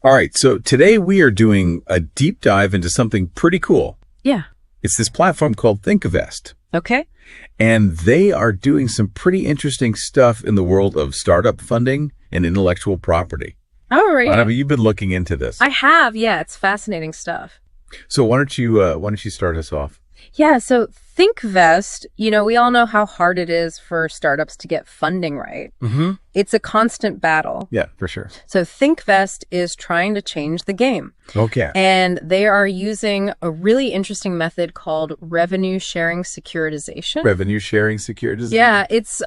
All right, so today we are doing a deep dive into something pretty cool. Yeah. It's this platform called ThinkVest. Okay. And they are doing some pretty interesting stuff in the world of startup funding and intellectual property. All right. Anna, you've been looking into this. I have. Yeah, it's fascinating stuff. So why don't you start us off? Yeah, so ThinkVest, we all know how hard it is for startups to get funding right. Mm-hmm. It's a constant battle. Yeah, for sure. So ThinkVest is trying to change the game. Okay. And they are using a really interesting method called revenue sharing securitization. Revenue sharing securitization. Yeah, it's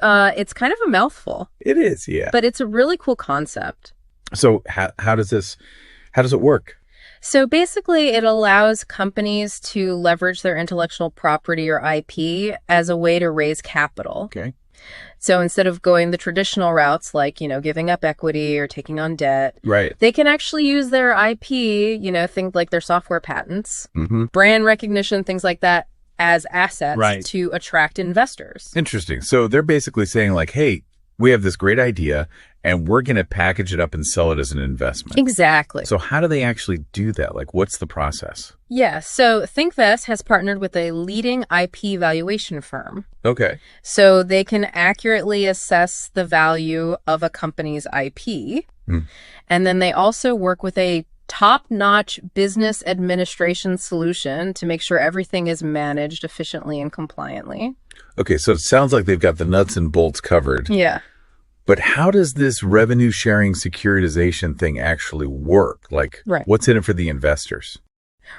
kind of a mouthful. It is, yeah. But it's a really cool concept. So how does it work? So basically, it allows companies to leverage their intellectual property or IP as a way to raise capital. Okay. So instead of going the traditional routes like, giving up equity or taking on debt, Right. they can actually use their IP, things like their software patents, Mm-hmm. brand recognition, things like that as assets Right. to attract investors. Interesting. So they're basically saying like, hey, we have this great idea and we're going to package it up and sell it as an investment. Exactly. So how do they actually do that? Like, what's the process? Yeah. So ThinkVest has partnered with a leading IP valuation firm. Okay. So they can accurately assess the value of a company's IP. Mm. And then they also work with a top-notch business administration solution to make sure everything is managed efficiently and compliantly. Okay. So it sounds like they've got the nuts and bolts covered. Yeah. But how does this revenue sharing securitization thing actually work? Like, Right. what's in it for the investors?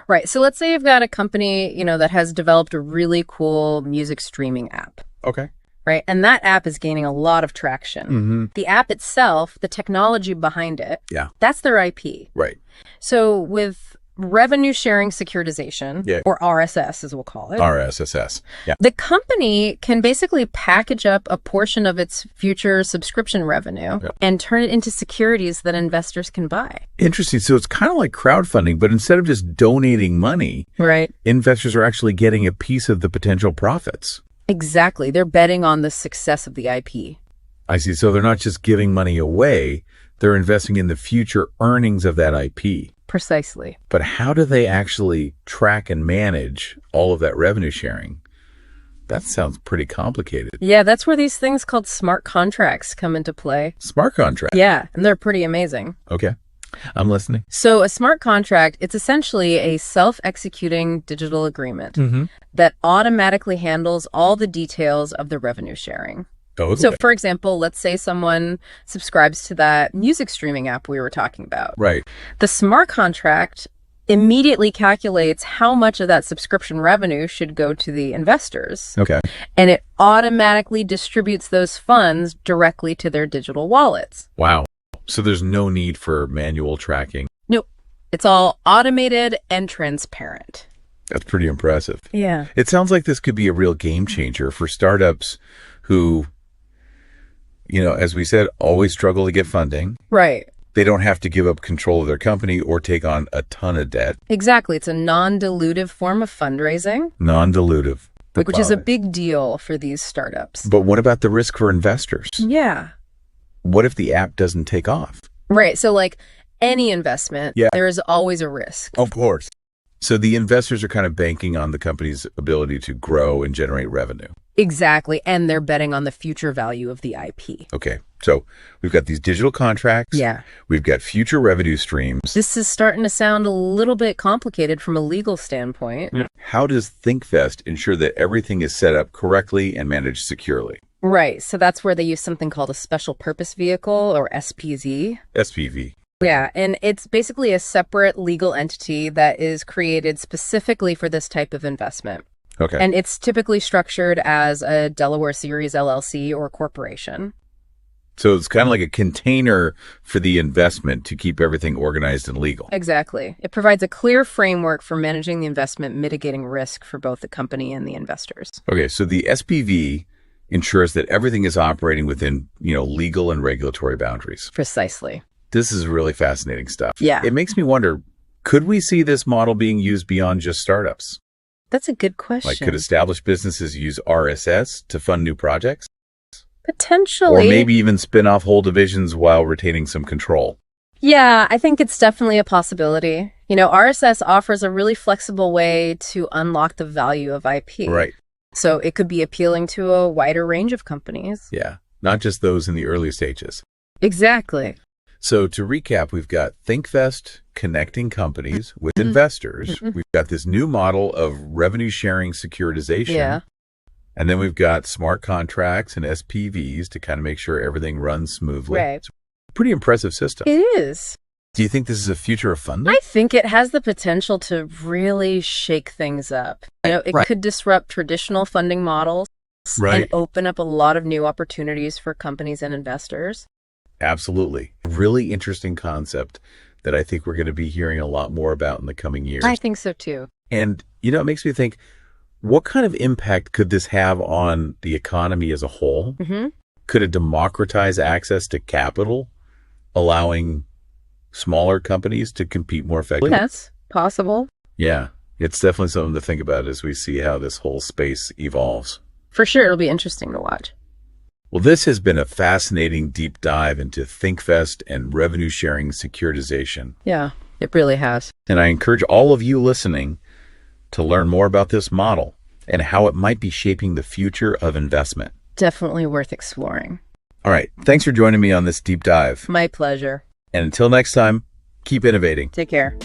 Right. So let's say you've got a company, that has developed a really cool music streaming app. Okay. Right. And that app is gaining a lot of traction. Mm-hmm. The app itself, the technology behind it, Yeah. that's their IP. Right. So with revenue sharing securitization, Yeah. or RSS as we'll call it, RSS. Yeah. the company can basically package up a portion of its future subscription revenue and turn it into securities that investors can buy. Interesting. So it's kind of like crowdfunding, but instead of just donating money, Right. investors are actually getting a piece of the potential profits. Exactly. They're betting on the success of the IP. I see. So they're not just giving money away, they're investing in the future earnings of that IP. Precisely. But how do they actually track and manage all of that revenue sharing? That sounds pretty complicated. Yeah, that's where these things called smart contracts come into play. Smart contract. Yeah, and they're pretty amazing. Okay. I'm listening. So a smart contract, it's essentially a self-executing digital agreement that automatically handles all the details of the revenue sharing. Oh, So, for example, let's say someone subscribes to that music streaming app we were talking about. right. The smart contract immediately calculates how much of that subscription revenue should go to the investors. Okay. And it automatically distributes those funds directly to their digital wallets. Wow. So there's no need for manual tracking. Nope. It's all automated and transparent. That's pretty impressive. Yeah. It sounds like this could be a real game changer for startups who, as we said, always struggle to get funding. Right. They don't have to give up control of their company or take on a ton of debt. Exactly. It's a non-dilutive form of fundraising, Non-dilutive. which is a big deal for these startups. But what about the risk for investors? Yeah. What if the app doesn't take off? Right. So like any investment, Yeah. there is always a risk. Of course. So the investors are kind of banking on the company's ability to grow and generate revenue. Exactly. And they're betting on the future value of the IP. Okay. So we've got these digital contracts. Yeah. We've got future revenue streams. This is starting to sound a little bit complicated from a legal standpoint. How does ThinkVest ensure that everything is set up correctly and managed securely? Right. So that's where they use something called a special purpose vehicle, or SPV. SPV. Yeah. And it's basically a separate legal entity that is created specifically for this type of investment. Okay. And it's typically structured as a Delaware Series LLC or corporation. So it's kind of like a container for the investment to keep everything organized and legal. Exactly. It provides a clear framework for managing the investment, mitigating risk for both the company and the investors. Okay. So the SPV ensures that everything is operating within, legal and regulatory boundaries. Precisely. This is really fascinating stuff. Yeah. It makes me wonder, could we see this model being used beyond just startups? That's a good question. Like, could established businesses use RSS to fund new projects? Potentially. Or maybe even spin off whole divisions while retaining some control? Yeah, I think it's definitely a possibility. RSS offers a really flexible way to unlock the value of IP. Right. So it could be appealing to a wider range of companies. Yeah. Not just those in the early stages. Exactly. So to recap, we've got ThinkVest connecting companies with investors. We've got this new model of revenue sharing securitization. Yeah. And then we've got smart contracts and SPVs to kind of make sure everything runs smoothly. Right. It's a pretty impressive system. It is. Do you think this is a future of funding? I think it has the potential to really shake things up. It could disrupt traditional funding models and open up a lot of new opportunities for companies and investors. Absolutely. Really interesting concept that I think we're going to be hearing a lot more about in the coming years. I think so too. And, it makes me think, what kind of impact could this have on the economy as a whole? Could it democratize access to capital, allowing smaller companies to compete more effectively? That's possible. Yeah, it's definitely something to think about as we see how this whole space evolves. For sure, it'll be interesting to watch. Well, this has been a fascinating deep dive into ThinkVest and revenue sharing securitization. Yeah, it really has. And I encourage all of you listening to learn more about this model and how it might be shaping the future of investment. Definitely worth exploring. All right. Thanks for joining me on this deep dive. My pleasure. And until next time, keep innovating. Take care.